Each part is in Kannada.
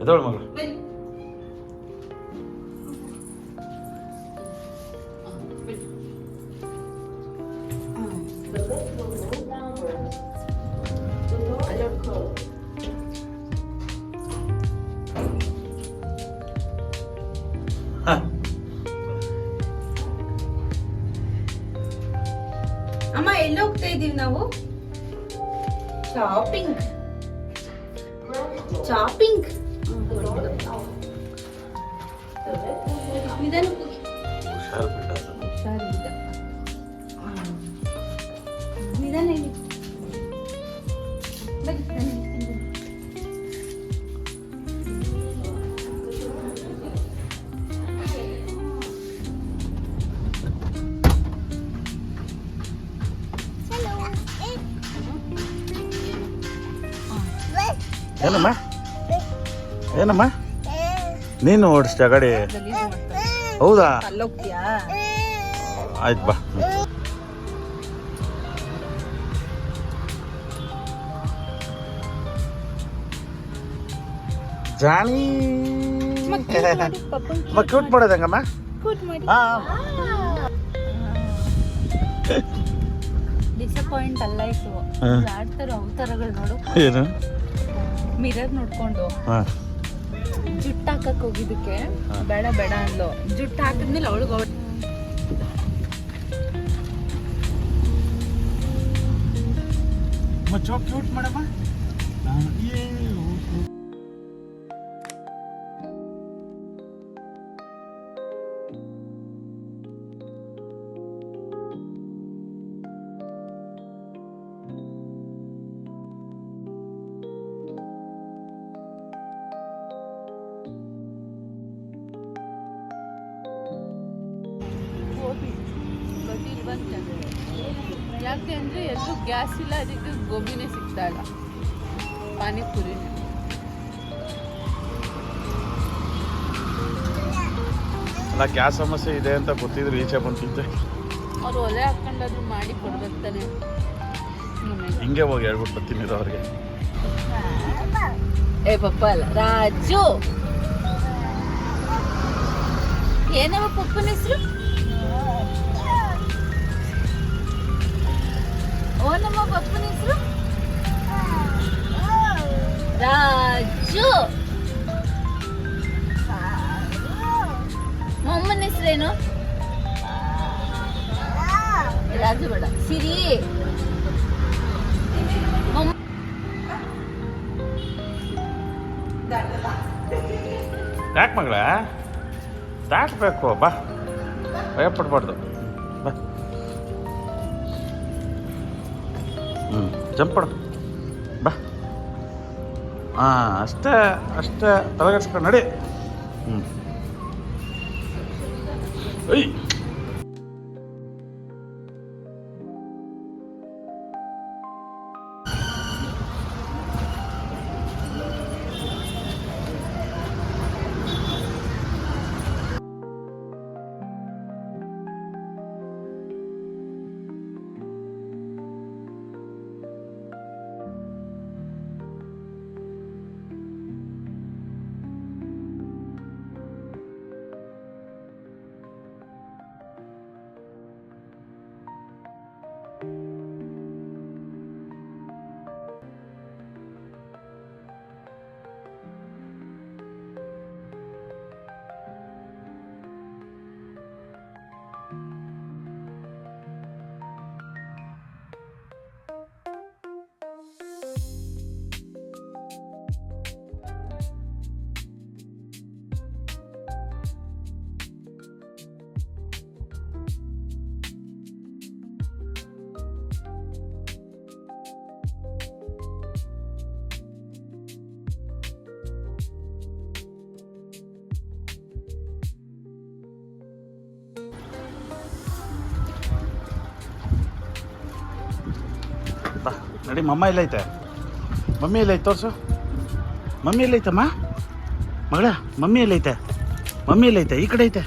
ಎದೋಳು ಮಗಳು. ಅಮ್ಮ ಎಲ್ಲಿ ಹೋಗ್ತಾ ಇದೀವಿ ನಾವು? ಶಾಪಿಂಗ್. ಶಾಪಿಂಗ್. ನಿಧಾನ ಹೋಗಿ. ಹುಷಾರಿಲ್ಲ. ನಿಧಾನ ಇಲ್ಲಿ. ಬನ್ನಿ, ನಾನು ಇರ್ತೀನಿ. ಏನಮ್ಮ ಏನಮ್ಮ ನೀನು ಓಡಿಸ್ತೀಯ ಗಾಡಿ? ಹೌದಾ? ಅಲ್ಲೋಗ್ತೀಯಾ? ಆಯ್ತು ಬಾ. ಜಾನಿ ಕ್ಯೂಟ್ ಮಾಡೋದಂಗಮ್ಮ. ಡಿಸಪಾಯಿಂಟ್ ಅಲ್ಲ ಇತ್ತು. ಆಡ್ತಾರ ಅವತಾರಗಳು ನೋಡು. ಏನು ಮಿರರ್ ನೋಡ್ಕೊಂಡು ಜುಟ್ಟು ಹಾಕಕ್ ಹೋಗಿದ್ದಕ್ಕೆ ಬೇಡ ಬೇಡ ಅಂದ್ಲು. ಜುಟ್ಟು ಹಾಕಿದ್ಮೇಲೆ ಅವಳಿಗೆ ಕ್ಯೂಟ್ ಮಾಡಮ್ಮ. ಯಾಕೆ ಅಂದ್ರೆ ಎಲ್ಲೂ ಗ್ಯಾಸ್ ಇಲ್ಲ, ಅದಕ್ಕೆ ಗೋಬಿನೇ ಸಿಗ್ತಾ ಇಲ್ಲ, ಪಾನಿಪುರಿ. ಅಲ್ಲ ಗ್ಯಾಸ್ ಸಮಸ್ಯೆ ಇದೆ ಅಂತ ಗೊತ್ತಿದ್ರು ಈಚೆ ಬಂತಿದ್ದೆ. ಅವ್ರು ಒಲೆ ಹಾಕೊಂಡಾದ್ರು ಮಾಡಿ ಕೊಡ್ಬೇಕು ತಾನೆ. ಹಿಂಗೆ ಹೋಗಿ ಹೇಳ್ಬಿಟ್ಟು ಬರ್ತೀನಿ ಅವ್ರಿಗೆ. ಏ ಪಪ್ಪ ಅಲ್ಲ, ರಾಜು. ಏನವ ಪಪ್ಪನ ಹೆಸರು? ಓ ನಮ್ಮ ಪಪ್ಪನ ಹೆಸರು ರಾಜು. ಮೊಮ್ಮನ ಹೆಸರೇನು? ರಾಜು ಬೇಡ, ಸಿರಿ. ಯಾಕೆ ಮಗಳ ದಾಟಬೇಕು? ಬಾ, ಭಯ ಪಡ್ಬಾರ್ದು. ಬಾ, ಜಂಪ್ ಮಾಡು. ಬಾ. ಅಷ್ಟೇ ಅಷ್ಟೇ, ತಲೆಗೆಡ್ಸ್ಕೊಂಡು ನಡಿ. ಏಯ್ ನಡಿ. ಮಮ್ಮ ಎಲ್ಲೈತೆ? ಮಮ್ಮಿ ಎಲ್ಲೈತೆ ತೋರಿಸು. ಮಮ್ಮಿ ಎಲ್ಲೈತಮ್ಮ ಮಗಳ? ಮಮ್ಮಿ ಎಲ್ಲೈತೆ? ಮಮ್ಮಿ ಎಲ್ಲೈತೆ? ಈ ಕಡೆ ಐತೆ.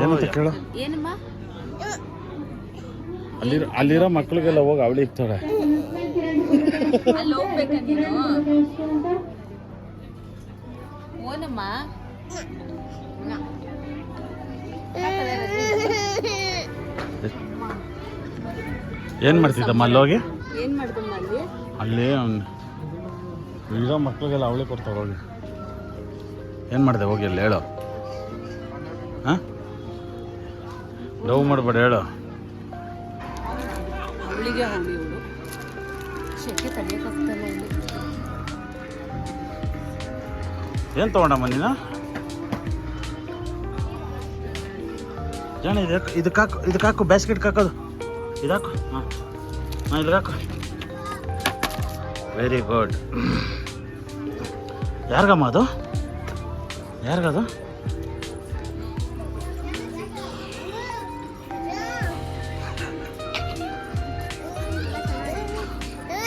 ಏನಂತ ಕೇಳು. ಏನಮ್ಮ? ಅಲ್ಲಿರೋ ಮಕ್ಳಿಗೆಲ್ಲ ಹೋಗಿ ಅವಳಿ ಇರ್ತಾಳೆ. ಅಲ್ಲಿ ಹೋಗ್ಬೇಕ ನೀನು? ಓನಮ್ಮ ಏನು ಮಾಡ್ತಿದ್ದಮ್ಮ ಅಲ್ಲಿ ಹೋಗಿ? ಏನ್ ಮಾಡ್ದಮ್ಮ ಅಲ್ಲಿ? ಇರೋ ಮಕ್ಳಿಗೆಲ್ಲ ಅವಳಿ ಕೊಡ್ತಾವೆ ಹೋಗಿ. ಏನು ಮಾಡಿದೆ ಹೋಗಿ ಅಲ್ಲಿ ಹೇಳು. ಹಾಂ ಲವ್ ಮಾಡಬೇಡ ಹೇಳು. ಅವಳಿಗೆ ಅವಳಿ ಅವಳು ಶೆಕೆ ತಡೆಯೋಕ್ಕಾಗ್ತಲ್ಲ ಇಲ್ಲಿ. ಏನು ತೊಗೊಂಡಮ್ಮ ನೀನು? ಜಾಣ ಇದಕ್ಕೆ ಹಾಕು ಬ್ಯಾಸ್ಕೆಟ್ಗೆ ಹಾಕೋದು. ಇದಾಕು. ಹಾಂ ಇಲ್ಲಿಗೆ ಹಾಕು. Very good. ಯಾರಿಗಮ್ಮ ಅದು? ಯಾರಿಗದು?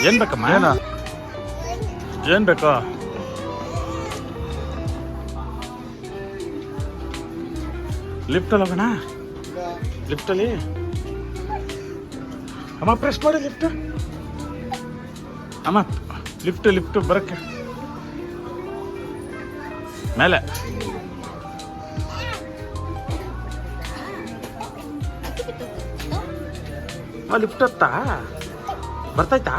ಏನು ಬೇಕಮ್ಮ? ಏನು ಬೇಕು? ಲಿಫ್ಟಲ್ಲಿ ಹೋಗೋಣ? ಲಿಫ್ಟಲ್ಲಿ ಅಮ್ಮ ಪ್ರೆಸ್ ಮಾಡಿ ಲಿಫ್ಟ್. ಅಮ್ಮ ಲಿಫ್ಟ್ ಬರೋಕ್ಕೆ ಮೇಲೆ. ಲಿಫ್ಟ್ ಹತ್ತಾ ಬರ್ತಾಯ್ತಾ?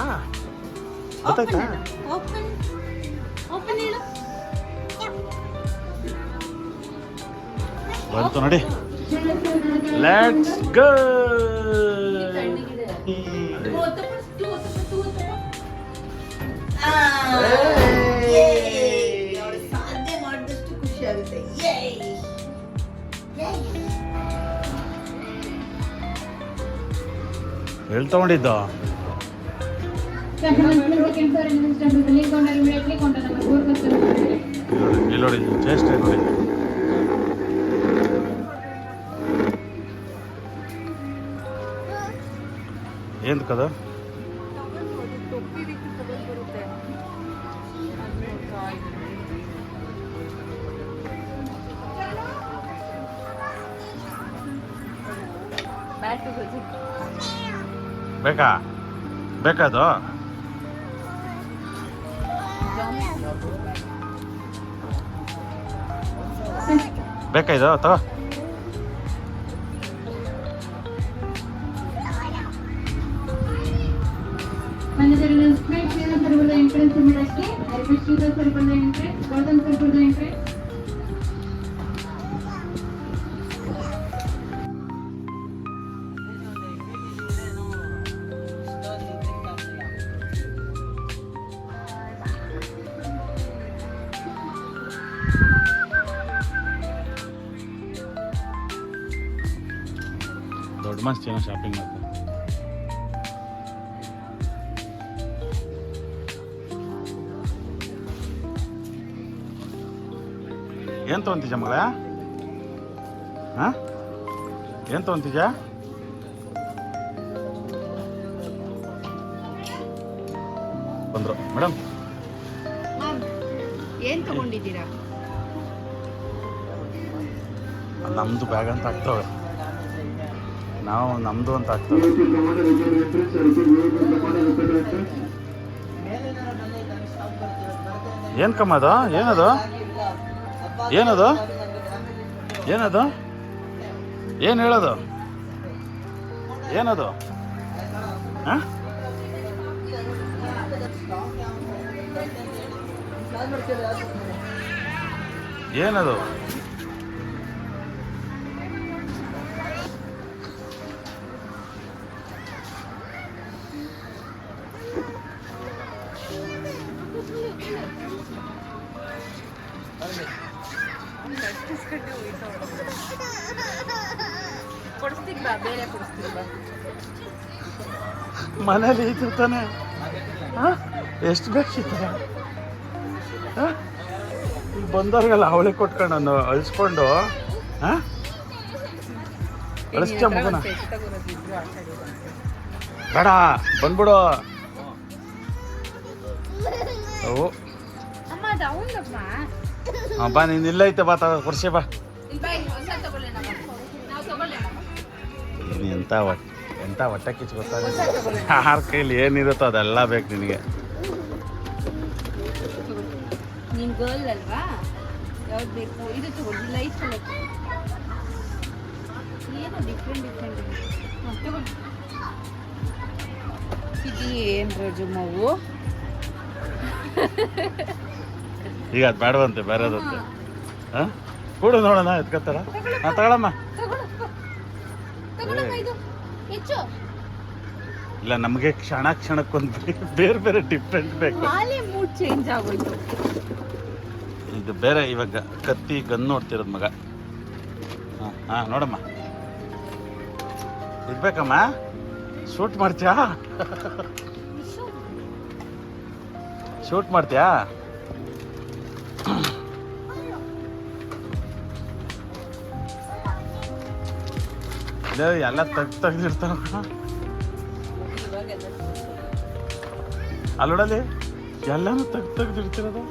ಬಂತು ನೋಡಿ. Let's go. ಸಾಧ್ಯ ಮಾಡಿದಷ್ಟು ಖುಷಿ ಆಗುತ್ತೆ. ಎಲ್ಲಿ ತಗೊಂಡಿದ್ದು? ಇಲ್ಲಿ ನೋಡಿ ಟೇಸ್ಟ್ ನೋಡಿ. ಏನು ಕದ? ಬೇಕಾದು? ಬೇಕಾ ಇದು? ತಗೋ. ದೊಡ್ಡ ಮಸ್ತ್ ಏನೋ ಶಾಪಿಂಗ್ ಮಾಡ್ತಾರೆ. ಏನು ತೊಗೊಂತೀಜ ಮಗಳ? ಹಾಂ ಏನು ತೊಗೊಂತೀಜ? ಬಂದರು ಮೇಡಮ್. ಏನ್ ತಗೊಂಡಿದ್ದೀರಾ? ನಮ್ಮದು ಬ್ಯಾಗ್ ಅಂತ ಆಗ್ತವೆ. ನಾವು ನಮ್ಮದು ಅಂತ ಆಗ್ತವೆ. ಏನು ಕಮ್ಮದು? ಏನದು? ಏನು ಹೇಳೋದು? ಏನದು? ಹಾಂ ಏನದು? ಮನೇಲಿ ಇರ್ತಾನೆ. ಎಷ್ಟು ಬೇಕಿತ್ತು? ಈಗ ಬಂದವ್ರಿಗೆಲ್ಲ ಅವಳಿ ಕೊಟ್ಕೊಂಡು ಅಳಿಸ್ಕೊಂಡು ಅಳಿಸ್ತ ಮಗನ. ಬೇಡ ಬಂದ್ಬಿಡು. ಓ ಬಾ, ನೀನು ಇಲ್ಲ ಐತೆ ಬಾ, ಕೊಡ್ಸಿ ಬಾ. ಎಂತ ಎಂತ ಹೊಟ್ಟೆ ಕಿಚ್ಚು ಹೊಸ ಗೊತ್ತಾಗ ತಗೊಳ್ಳೋಣ. ಯಾರ ಕೈಲಿ ಏನಿರುತ್ತೋ ಅದೆಲ್ಲ ಬೇಕು ನಿನಗೆ. ನೀನ್ ಗರ್ಲ್ ಅಲ್ವಾ, ಯಾವ್ದು ಬೇಕು ಇದು ತಗೊಳ್ಳಿ, ಲೈಟ್ ಕಲರ್ ಏನೋ ಡಿಫ್ರೆಂಟ್ ತಗೊಳ್ಳಿ. ಇದು ಏನ್ ರೋಜು ಮಾವು? ಈಗ ಅದು ಬೇಡವಂತೆ ಬೇರೆದಂತೆ. ಹಾಂ ಕೂಡ ನೋಡೋಣ ಎತ್ಕೊತಾರ. ಹಾಂ ತಗೊಳಮ್ಮ. ತಗೊಳಮ್ಮ ಇದು ಹೆಚ್ಚು. ಇಲ್ಲ ನಮಗೆ ಕ್ಷಣಕ್ಕೊಂದು ಬೇರೆ ಬೇರೆ ಡಿಫ್ರೆಂಟ್ ಬೇಕು. ಹಾಲೆ ಮೂಡ್ ಚೇಂಜ್ ಆಗೋಯ್ತು. ಇದು ಬೇರೆ ಇವಾಗ ಕತ್ತಿ ಗನ್ ನೋಡ್ತಿರೋದು ಮಗ. ಹಾಂ ಹಾಂ ನೋಡಮ್ಮ ಇರ್ಬೇಕಮ್ಮ. ಶೂಟ್ ಮಾಡ್ತೀಯಾ? ಶೂಟ್ ಮಾಡ್ತೀಯಾ? ಎಲ್ಲ ತೆಗ್ದಿರ್ತಾವ ಅಲ್ಲೋಡಲಿ, ಎಲ್ಲಾನು ತೆಗ್ದಿರ್ತಿರೋದು.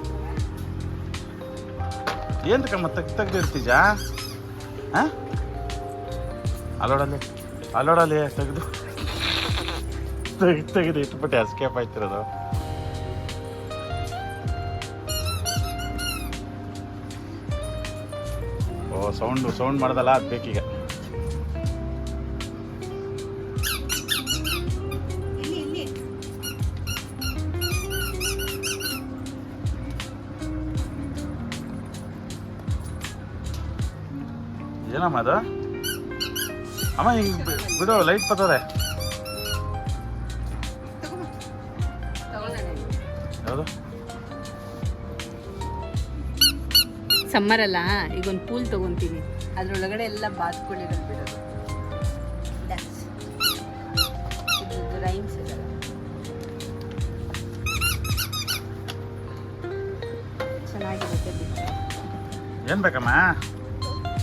ಏನ್ಕಮ್ಮ ತೆಗ್ದಿರ್ತೀಜಾ? ಹಾಂ ಅಲ್ಲೋಡಲಿ ತೆಗೆದು ಇಟ್ಬಿಟ್ಟು ಎಸ್ಕೇಪ್ ಆಯ್ತಿರೋದು. ಓ ಸೌಂಡ್ ಮಾಡ್ದಲ್ಲ ಅದು ಬೇಕೀಗ. ಏನಮ್ಮ ಅದು? ಅಮ್ಮ ಹಿಂಗೆ ಬಿಡು, ಲೈಟ್ ಬರ್ತದೆ. ಯಾವುದು? ಸಮ್ಮರ್ ಅಲ್ಲ, ಈಗ ಒಂದು ಪೂಲ್ ತಗೊಂತೀನಿ, ಅದ್ರೊಳಗಡೆ ಎಲ್ಲ ಬಾತ್ಕೊಳ್ಳಿರೋದು ಬಿಡೋದು. ಇದು ರೈಮ್ಸ್ ಇದಲ್ಲ, ಚೆನ್ನಾಗಿರುತ್ತೆ. ಏನು ಬೇಕಮ್ಮ?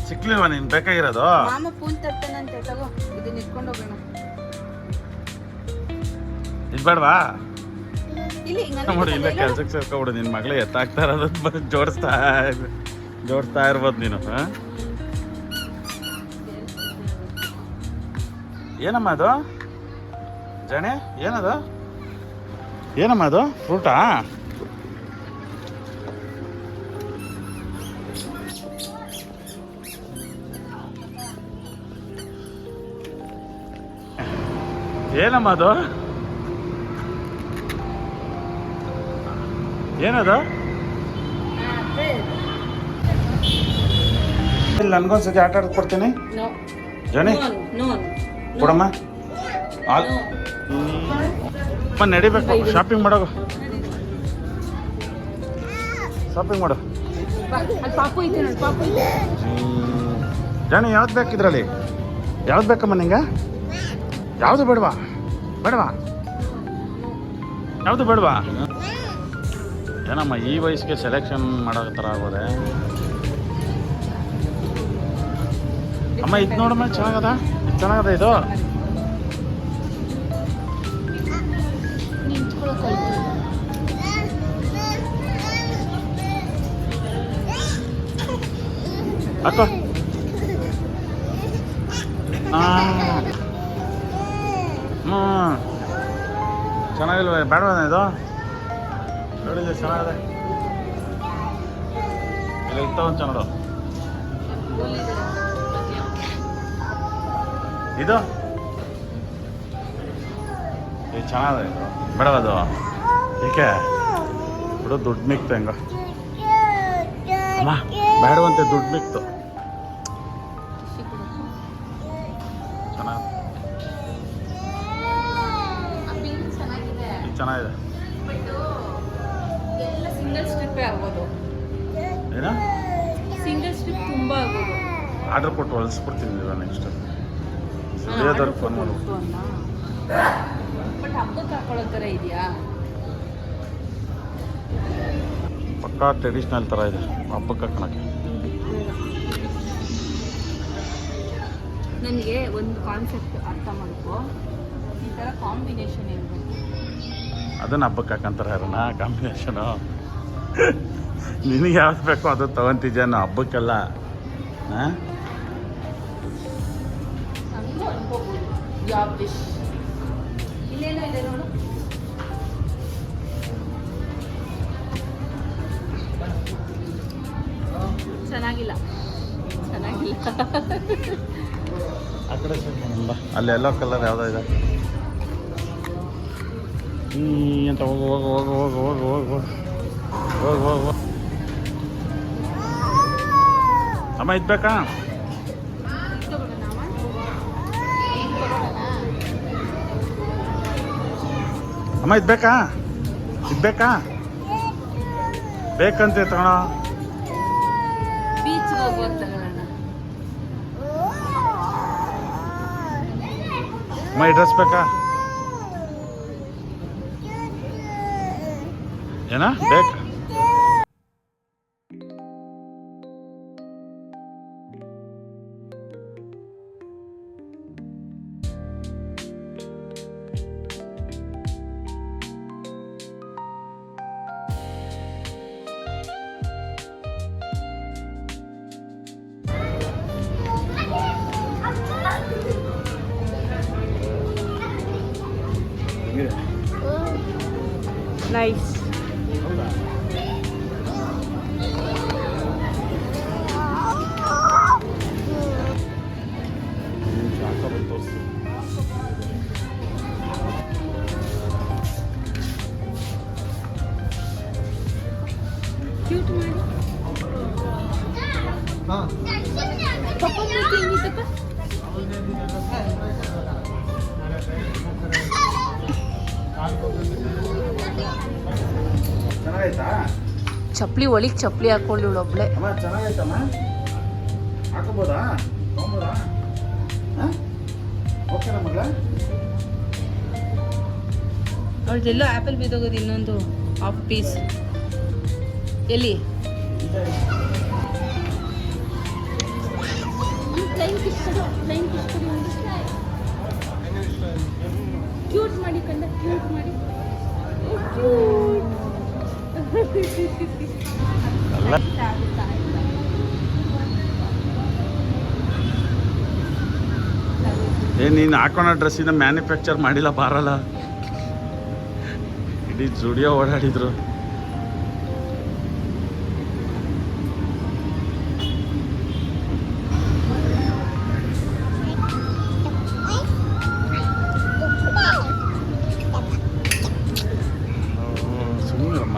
ಸಿಕ್ಲಿಲ್ವಾ ನೀನು ಬೇಕಾಗಿರೋದು? ಮಾಮ ಪೂಲ್ ತರ್ತಾನಂತೆ, ತಗೋ ಇದನ್ನ ಇಟ್ಕೊಂಡು ಹೋಗೋಣ. ಇದು ಬೇಡವಾ? ಇಲ್ಲಿ ನೋಡಿ ಇಲ್ಲೇ ಕೆಲ್ಸಕ್ಕೆ ಸೇರ್ಕೊಬಿಡು. ನಿನ್ನ ಮಗಳೇ ಎತ್ತಾಗ್ತಾ ಇರೋದು ಜೋಡಿಸ್ತಾ ಇರ್ಬೋದು ನೀನು. ಹಾಂ ಏನಮ್ಮ ಅದು ಜಣೆ? ಏನಮ್ಮ ಅದು ಫ್ರೂಟಾ? ಏನಮ್ಮ ಅದು? ಏನದು? ಇಲ್ಲಿ ನನ್ಗೊಂದ್ಸತಿ ಆಟ ಆಡಕ್ ಕೊಡ್ತೀನಿ ಜಣಿ. ಕೊಡಮ್ಮ. ನಡಿಬೇಕು, ಶಾಪಿಂಗ್ ಮಾಡೋದು. ಶಾಪಿಂಗ್ ಮಾಡು. ಪಾಪು ಐತೆ ನೋಡಿ, ಪಾಪು ಐತೆ. ಜಣಿ ಯಾವ್ದು ಬೇಕಿದ್ರಲ್ಲಿ? ಯಾವ್ದು ಬೇಕಮ್ಮ ನಿಂಗೆ? ಯಾವುದು ಬೇಡವಾ? ಯಾವುದು ಬೇಡವಾ? ಏನಮ್ಮ ಈ ವಯಸ್ಸಿಗೆ ಸೆಲೆಕ್ಷನ್ ಮಾಡೋ ಥರ ಆಗೋದೆ. ಅಮ್ಮ ಇದು ನೋಡಮ್ಮ, ಚೆನ್ನಾಗದ ಇದು. ಹಾಕೋ. ಚೆನ್ನಾಗಿಲ್ವ? ಬೇಡವಾ ಇದು? ನೋಡಿಲ್ಲ ಚೆನ್ನಾಗಿದೆ. ಇಲ್ಲ ಇತ್ತವಂತ ನೋಡು. ಇದು ಚೆನ್ನಾಗಿದೆ. ಇದು ಬೇಡವದು? ಏಕೆ ಬಿಡು, ದುಡ್ಡು ಮಿಕ್ತು ಹೆಂಗ. ಅಮ್ಮ ಬೇಡವಂತೆ, ದುಡ್ಡು ಮಿಕ್ತು. ಚೆನ್ನಾಗಿದೆ. ಎಲ್ಲ ಸಿಂಗಲ್ ಸ್ಟ್ರಿಪ್ಪೇ ಆಗೋದು. ಏನ ಸಿಂಗಲ್ ಸ್ಟ್ರಿಪ್ ತುಂಬಾ ಆಗೋದು. ಆರ್ಡರ್ ಕೊಟ್ಟು ಹೊಲಿಸ್ಬಿಡ್ತೀನಿ ನೆಕ್ಸ್ಟ್. ಸುಳಿಯೋದವ್ರಿಗೆ ಫೋನ್ ಮಾಡು. ಬಟ್ ಹಬ್ಬಕ್ಕೆ ಹಾಕೊಳ್ಳೋ ಥರ ಇದೆಯಾ? ಪಕ್ಕಾ ಟ್ರೆಡಿಷ್ನಲ್ ಥರ ಇದೆ ಹಬ್ಬಕ್ಕೆ ಹಾಕೋಕ್ಕೆ. ನನಗೆ ಒಂದು ಕಾನ್ಸೆಪ್ಟ್ ಅರ್ಥ ಮಾಡ್ಕೊ, ಈ ಥರ ಕಾಂಬಿನೇಷನ್ ಇರಬೇಕು. ಅದನ್ನು ಹಬ್ಬಕ್ಕೆ ಹಾಕಂತಾರೆ ಯಾರನ್ನ ಕಾಂಬಿನೇಷನು. ನಿನಗೆ ಯಾವ್ದು ಬೇಕೋ ಅದು ತೊಗೊತಿದ್ಯಾನು ಹಬ್ಬಕ್ಕೆಲ್ಲ. ಹಾಂ ಯಾವ ವಿಶ್ ಇಲ್ಲೇನೋ ಇದೆ ನೋಡು. ಚೆನ್ನಾಗಿಲ್ಲ ಚೆನ್ನಾಗಿಲ್ಲ. ಆ ಕಡೆ ಬಾ, ಅಲ್ಲಿ ಎಲ್ಲೋ ಕಲರ್ ಯಾವುದೋ ಇದೆ. ಅಂತ ಹೋಗು ಹೋಗು ಹೋಗು ಹೋಗು ಹೋಗು ಹೋಗು ಹೋಗು ಹೋಗು ಹೋಗು. ಅಮ್ಮ ಇದು ಬೇಕಾ? ಅಮ್ಮ ಇದು ಬೇಕಾ? ಇದು ಬೇಕಾ? ಬೇಕಂತೆ ತಗೋಣ. ಬೀಚ್ಗೆ ಹೋಗುವಾಗ ತಗೊಳ್ಳೋಣ. ಅಮ್ಮ ಈ ಡ್ರೆಸ್ ಬೇಕಾ? ಏನ ಬೇಕು? ನೈಸ್. ಕ್ಯೂಟ್ ಮಾಡಿ ಪಪ್ಪ ಮೂತಿ ಹೆಂಗಿತ್ತಪ್ಪ? ಚೆನ್ನಾಗೈತಾ? ಚಪ್ಪಲಿ ಒಳಗೆ ಚಪ್ಪಲಿ ಹಾಕೊಂಡು ಒಬ್ಳೆ. ಅಮ್ಮ ಚೆನ್ನಾಗೈತಮ್ಮ? ಹಾಕೋಬೋದಾ? ಹೋಗ್ಬೋದಾ? ಹಾಂ ಓಕೆನಾ ಮಗಳ? ಅವ್ರದ್ದೆಲ್ಲೋ ಆ್ಯಪಲ್ ಬಿದ್ದೋಗೋದು ಇನ್ನೊಂದು ಹಾಫ್ ಪೀಸ್. ಎಲ್ಲಿ? ಕ್ಯೂಟ್ ಮಾಡಿ ಕಂಡ, ಕ್ಯೂಟ್ ಮಾಡಿ. ಅಲ್ಲ ನೀನು ಹಾಕೋಣ ಡ್ರೆಸ್ಸಿನ ಮ್ಯಾನುಫ್ಯಾಕ್ಚರ್ ಮಾಡಿಲ್ಲ ಬಾರಲ್ಲ. ಇಡೀ ಜುಡಿಯೋ ಓಡಾಡಿದ್ರು. ಸುಮ್ಮನಿರಮ್ಮ.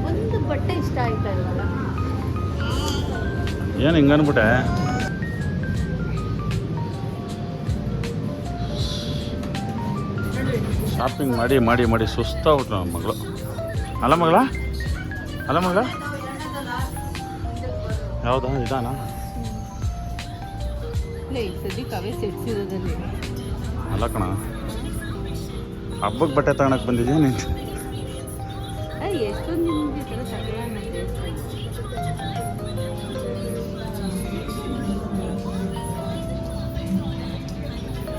ಒಂದು ಬಟ್ಟೆ ಇಷ್ಟ ಆಯ್ತಾ ಇಲ್ವಲ್ಲ? ಏನು ಹಿಂಗನ್ಬಿಟ್ಟೆ? ಶಾಪಿಂಗ್ ಮಾಡಿ ಮಾಡಿ ಮಾಡಿ ಸುಸ್ತಾಗ್ಬಿಟ್ಲು ನನ್ನ ಮಗಳು. ಅಲ್ಲ ಮಗಳ? ಅಲ್ಲ ಮಗಳ? ಹೌದಾ? ಇದಾನ? ಇಲ್ಲ ಈಗ ಸದ್ಯಕ್ಕೆ ಅವೇ ಸೆಟ್ಸಿರೋದಲ್ಲಿ. ಅಲ್ಲ ಕಣ, ಹಬ್ಬಕ್ಕೆ ಬಟ್ಟೆ ತಗೊಳಕ್ಕೆ ಬಂದಿದ್ಯಾ ನೀನು? ಎಷ್ಟೊಂದು ನಿಮ್ಗೆ ಈ ಥರ ತಗೊಳ್ಳೋಣ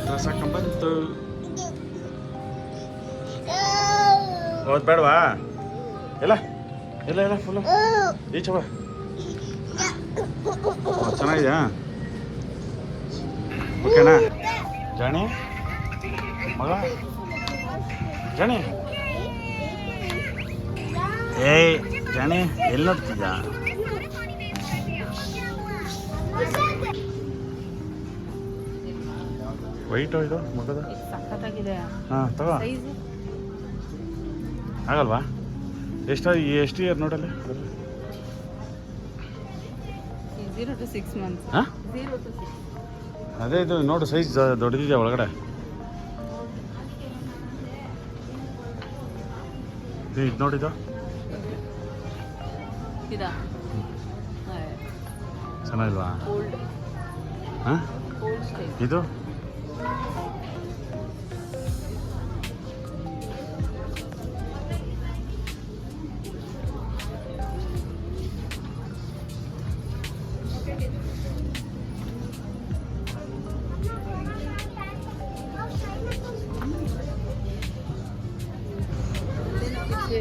ಡ್ರೆಸ್ ಹಾಕೊಂಡ್ಬಂತು. ಹೌದು ಬೇಡವಾ? ಇಲ್ಲ ಇಲ್ಲ ಇಲ್ಲ ಫುಲ್ಲು ಈಚೆ ಬಾ. ಚೆನ್ನಾಗಿದೆಯಾ? ಓಕೆನಾ ಜಾಣಿ ಮಗ? ಜಾಣಿ ಏಯ್ ಜಾಣಿ ಎಲ್ಲಿ ನೋಡ್ತಿದ್ದ? ವೈಟು ಇದು ಮಗದ? ಸಖತ್ತಾಗಿದೆ. ಹಾಂ ತಗೋ. ಸೈಜ್ ಆಗಲ್ವಾ? ಎಷ್ಟು ಇಯರ್ ನೋಡಲ್ಲಿ? 0 to 6 months. ಹಾಂ 0 to 6. ಅದೇ ಇದು ನೋಡು ಸೈಜ್ ದೊಡ್ಡದಿದೆಯಾ ಒಳಗಡೆ? ಇದು ನೋಡಿದ್ದು ಇದಾ? ಚೆನ್ನಾಗಿಲ್ವಾ? ಓಲ್ಡ್ ಹಾಂ ಓಲ್ಡ್ ಸ್ಟೈಲ್. ಇದು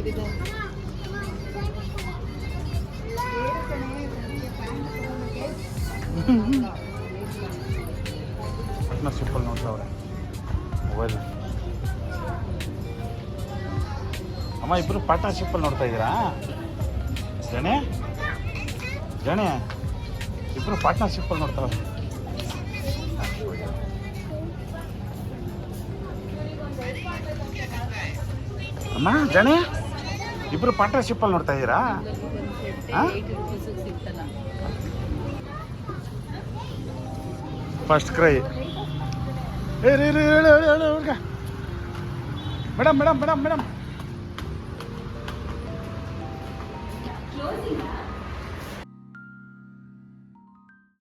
ಹೇಗಿದೆ. ಪಾರ್ಟ್ನರ್ಶಿಪ್ಪಲ್ಲಿ ನೋಡ್ತಾವ್ರೆ ಮೊಬೈಲ್. ಅಮ್ಮ ಇಬ್ಬರು ಪಾರ್ಟ್ನರ್ಶಿಪ್ಪಲ್ಲಿ ನೋಡ್ತಾ ಇದ್ದೀರಾ? ಜಣೆ ಜಣೆ ಇಬ್ಬರು ಪಾರ್ಟ್ನರ್ಶಿಪ್ಪಲ್ಲಿ ನೋಡ್ತಾವ್ರೆ. ಅಮ್ಮ ಜಣೆ ಇಬ್ಬರು ಪಾರ್ಟ್ನರ್ಶಿಪ್ಪಲ್ಲಿ ನೋಡ್ತಾ ಇದ್ದೀರಾ? ಹಾಂ, 80 rupees ಸಿಗ್ತಲ್ಲ. First CRY. ಹೇಳಿ ಹುಡುಗ. Madam madam madam madam closing